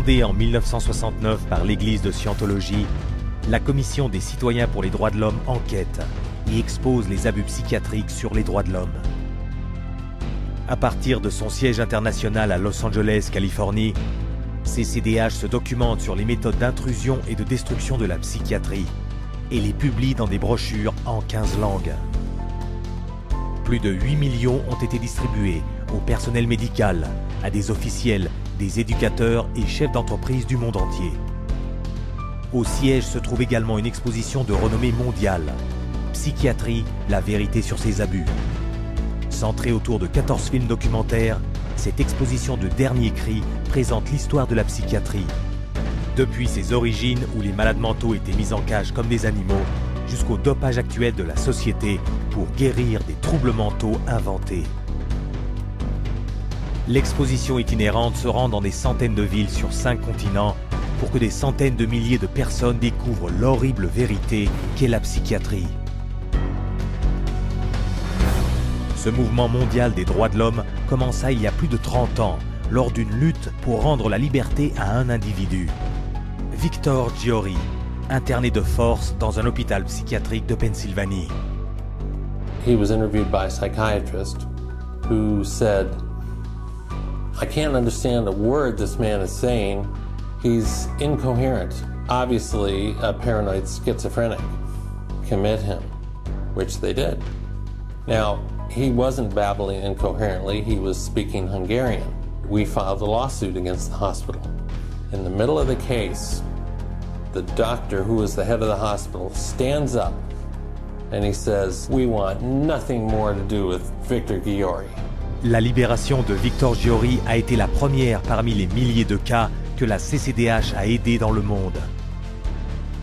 Fondée en 1969 par l'Église de Scientologie, la Commission des citoyens pour les droits de l'homme enquête et expose les abus psychiatriques sur les droits de l'homme. À partir de son siège international à Los Angeles, Californie, CCDH se documente sur les méthodes d'intrusion et de destruction de la psychiatrie et les publie dans des brochures en 15 langues. Plus de 8 millions ont été distribués au personnel médical, à des officiels, des éducateurs et chefs d'entreprise du monde entier. Au siège se trouve également une exposition de renommée mondiale, Psychiatrie, la vérité sur ses abus. Centrée autour de 14 films documentaires, cette exposition de dernier cri présente l'histoire de la psychiatrie. Depuis ses origines où les malades mentaux étaient mis en cage comme des animaux, jusqu'au dopage actuel de la société pour guérir des troubles mentaux inventés. L'exposition itinérante se rend dans des centaines de villes sur 5 continents pour que des centaines de milliers de personnes découvrent l'horrible vérité qu'est la psychiatrie. Ce mouvement mondial des droits de l'homme commença il y a plus de 30 ans, lors d'une lutte pour rendre la liberté à un individu. Victor Giori, interné de force dans un hôpital psychiatrique de Pennsylvanie. He was interviewed by a psychiatrist who said, "I can't understand a word this man is saying. He's incoherent. Obviously a paranoid schizophrenic. Commit him," which they did. Now, he wasn't babbling incoherently, he was speaking Hungarian. We filed a lawsuit against the hospital. In the middle of the case, the doctor who was the head of the hospital stands up and he says, "We want nothing more to do with Victor Giori." La libération de Victor Giori a été la première parmi les milliers de cas que la CCDH a aidé dans le monde.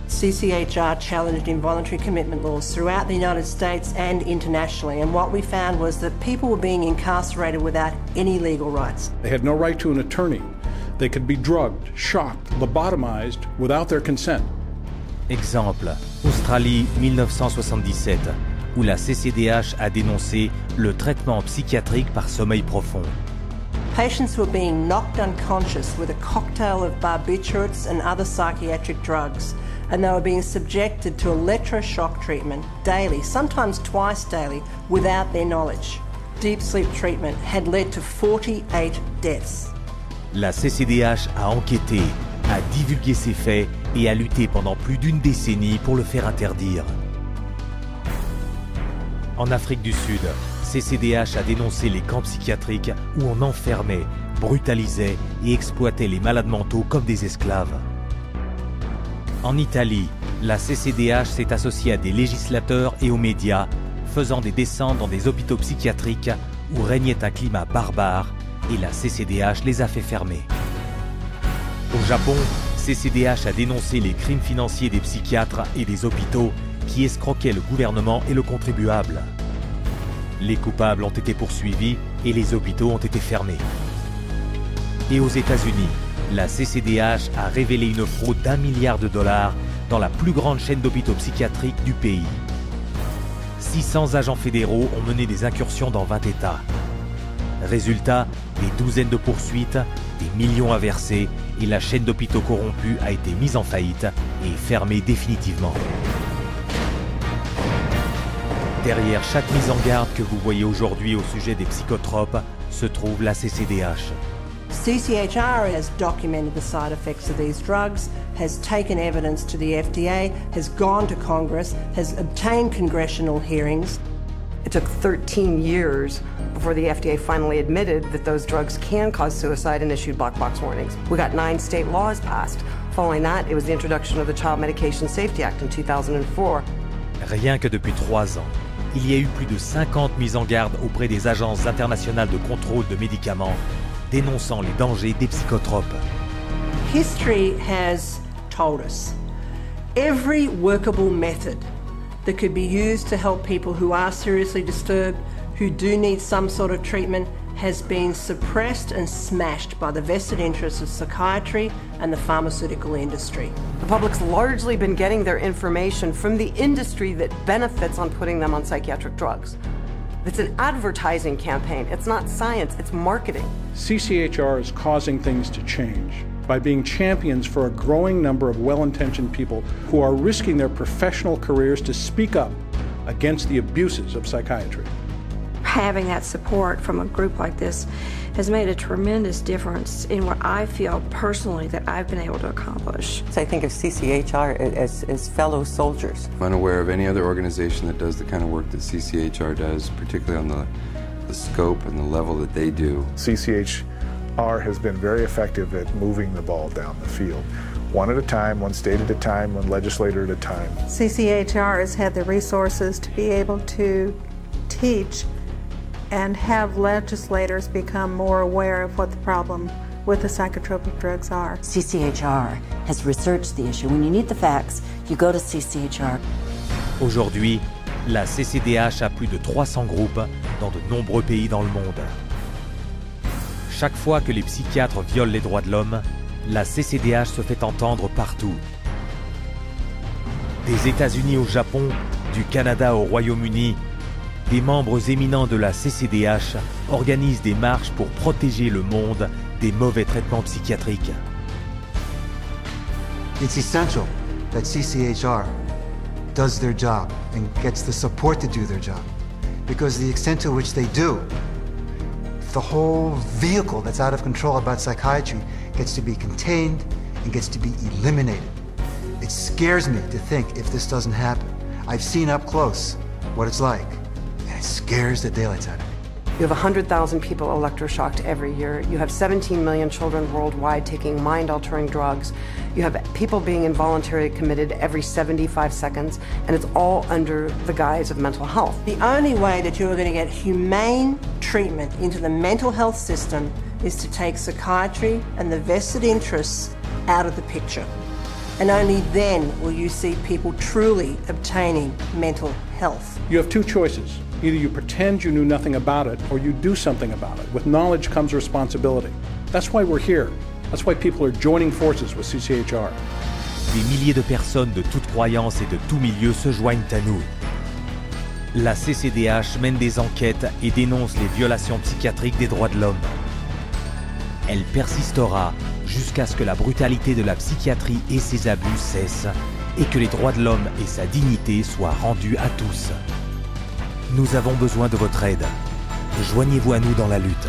CCHR challenged involuntary commitment laws throughout the United States and internationally, and what we found was that people were being incarcerated without any legal rights. They had no right to an attorney. They could be drugged, shocked, lobotomized without their consent. Exemple, Australie 1977, où la CCDH a dénoncé le traitement psychiatrique par sommeil profond. Patients were being knocked unconscious with a cocktail of barbiturates and other psychiatric drugs, and they were being subjected to electroshock treatment daily, sometimes twice daily, without their knowledge. Deep sleep treatment had led to 48 deaths. La CCDH a enquêté, a divulgué ces faits et a lutté pendant plus d'une décennie pour le faire interdire. En Afrique du Sud, CCDH a dénoncé les camps psychiatriques où on enfermait, brutalisait et exploitait les malades mentaux comme des esclaves. En Italie, la CCDH s'est associée à des législateurs et aux médias, faisant des descentes dans des hôpitaux psychiatriques où régnait un climat barbare, et la CCDH les a fait fermer. Au Japon, CCDH a dénoncé les crimes financiers des psychiatres et des hôpitaux qui escroquaient le gouvernement et le contribuable. Les coupables ont été poursuivis et les hôpitaux ont été fermés. Et aux États-Unis, la CCDH a révélé une fraude d'1 milliard de dollars dans la plus grande chaîne d'hôpitaux psychiatriques du pays. 600 agents fédéraux ont mené des incursions dans 20 États. Résultat, des douzaines de poursuites, des millions à verser et la chaîne d'hôpitaux corrompus a été mise en faillite et fermée définitivement. Derrière chaque mise en garde que vous voyez aujourd'hui au sujet des psychotropes se trouve la CCDH. CCHR has documented the side effects of these drugs, has taken evidence to the FDA, has gone to Congress, has obtained congressional hearings. It took 13 years before the FDA finally admitted that those drugs can cause suicide and issued black box warnings. We got 9 state laws passed. Following that, it was the introduction of the Child Medication Safety Act in 2004. Rien que depuis 3 ans, il y a eu plus de 50 mises en garde auprès des agences internationales de contrôle de médicaments, dénonçant les dangers des psychotropes. History has told us every workable method that could be used to help people who are seriously disturbed, who do need some sort of treatment, has been suppressed and smashed by the vested interests of psychiatry and the pharmaceutical industry. The public's largely been getting their information from the industry that benefits on putting them on psychiatric drugs. It's an advertising campaign. It's not science, it's marketing. CCHR is causing things to change. by being champions for a growing number of well-intentioned people who are risking their professional careers to speak up against the abuses of psychiatry. Having that support from a group like this has made a tremendous difference in what I feel personally that I've been able to accomplish. I think of CCHR as fellow soldiers. I'm unaware of any other organization that does the kind of work that CCHR does, particularly on the scope and the level that they do. CCHR has been very effective at moving the ball down the field. One at a time, one state at a time, one legislator at a time. CCHR has had the resources to be able to teach and have legislators become more aware of what the problem with the psychotropic drugs are. CCHR has researched the issue. When you need the facts, you go to CCHR. Aujourd'hui, la CCDH a plus de 300 groupes dans de nombreux pays dans le monde. Chaque fois que les psychiatres violent les droits de l'homme, la CCDH se fait entendre partout. Des États-Unis au Japon, du Canada au Royaume-Uni, des membres éminents de la CCDH organisent des marches pour protéger le monde des mauvais traitements psychiatriques. It's essential that CCHR does their job and gets the support to do their job, because the extent to which they do, the whole vehicle that's out of control about psychiatry gets to be contained and gets to be eliminated. It scares me to think if this doesn't happen. I've seen up close what it's like. It scares the daylights out of me. You have 100,000 people electroshocked every year. You have 17 million children worldwide taking mind-altering drugs. You have people being involuntarily committed every 75 seconds, and it's all under the guise of mental health. The only way that you're going to get humane treatment into the mental health system is to take psychiatry and the vested interests out of the picture. And only then will you see people truly obtaining mental health. You have two choices. Either you pretend you knew nothing about it, or you do something about it. With knowledge comes responsibility. That's why we're here. That's why people are joining forces with CCHR. Des milliers de personnes de toutes croyances et de tous milieux se joignent à nous. La CCDH mène des enquêtes et dénonce les violations psychiatriques des droits de l'homme. Elle persistera jusqu'à ce que la brutalité de la psychiatrie et ses abus cessent et que les droits de l'homme et sa dignité soient rendus à tous. Nous avons besoin de votre aide. Joignez-vous à nous dans la lutte.